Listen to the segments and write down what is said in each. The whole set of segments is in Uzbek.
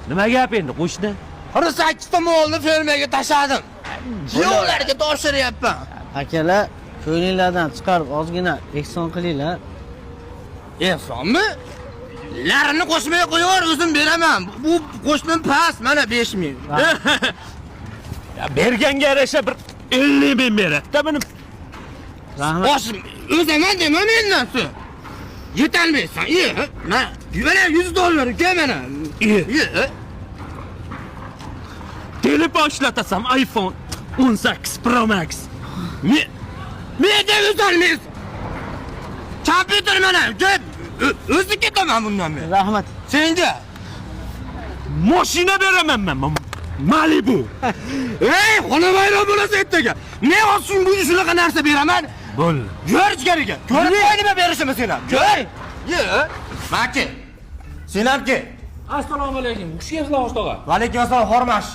Nima gap endi qo'shni? 48 ta molni fermaga tashladim. Yo'llarga toshiryapman. Akalar, ko'ylinglardan chiqarib ozgina ehson qilinglar. Ehsonmi? Larini qo'shmay qo'yaver, o'zim beraman. Bu qo'shnim past, mana 5000. Ya berganga yarasha bir 50 ming beradi-da buni. Rahmat. Boshim, o'zaman dema mendan sen. Yetolmaysan. Mana mana $100 ke mana. Telefon ishlatasam iPhone 18 Pro Max. Menga yetolmaysan. Kompyuter mana, gap. O'zi ketaman bundan men. Rahmat. Senga Mashina beraman men. Malibu. Ey, xona bayram bo'lasa ertaga. Men olsin bu shunaqa narsa beraman. Bo'l. Ko'r ichkariga. Ko'rib qo'y nima berishimni sen ham. Ko'r. Maki. Sen ham ke. Assalomu alaykum. Xush kelibsizlar ostog'a. Va alaykum assalom, Hormash.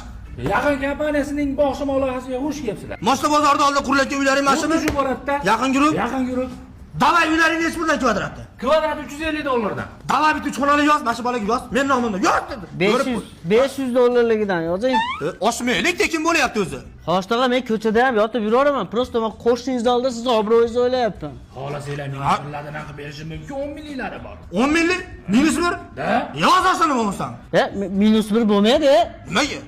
Yaqin kompaniyasining boshqa loyihasiga xush kelibsizlar. Moshta bozorda oldida qurilayotgan uylaring mashina. Shu boradda. Yaqin guruh. Yaqin guruh. Davay uylaring nechi puldan kvadratda? Kvadrat $350 dan. Davay bitta 3 xonali yoz, mana shu bolaga yoz. Men nomimda yoz dedi. 500 dollarligidan yozing. Oshmaylik, tekin bo'lyapti o'zi. Hoshtaga men ko'chada ham yotib yuraveraman. Prosta men qo'shningizni oldida siz obro'yingizni o'ylayapman. Xohlasanglar menga pullardan aqib berishim mumkin, 10 minglari bor. 10 minglik minus 1. Da? Yoz aslini bo'lmasam. Minus 1 bo'lmaydi. Nimaga?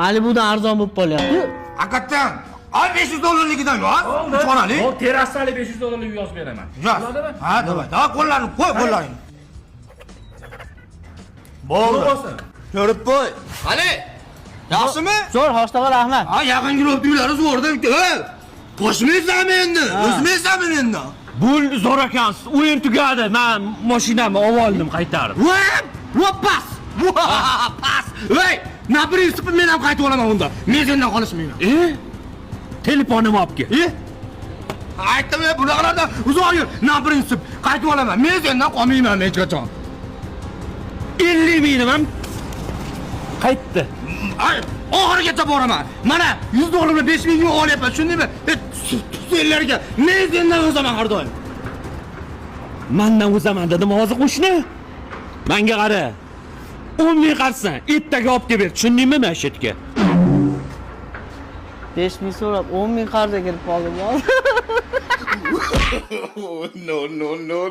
Malibudan arzon bo'lib qolyapti. Hakikaten. Ay $500'ligidan yoz. 3 xonali. O terrasali $500 yozib beraman. Yoz. Bo'ladimi? Ha, davay. Da qo'llarini qo'y, qo'llaringni. Bo'ldi. Ko'rib qo'y. Qani? Yaxshimi? Zo'r, hoshtaga rahmat. Ha, yaqin guruh uylari zo'rda. Qo'shmaysanmi endi? O'zmaysanmi endi? Bo'ldi zo'r ekansiz. O'yin tugadi. Men mashinamni oldim qaytarib. Pas. Pas. Ey, na prinsipi men ham qaytib olaman unda. Men sendan qolishmayman. Telefonimni olib kel. Aytdim, bunaqalardan uzoq yur. Na prinsip qaytib olaman. Men sendan qolmayman hech qachon. 50 mingni ham qaytdi. Ay, oxirigacha boraman. Mana $100 bilan 5 mingga olyapman, tushundingmi? Senlarga men sendan o'zaman har doim. Mendan o'zaman dedim hozir qo'shni. Menga qara. 10 ming qarsan, ertaga olib kelib ber. Tushundingmi men shu yerga? 5 ming so'rab 10 ming qarzga kirib qoldim. No.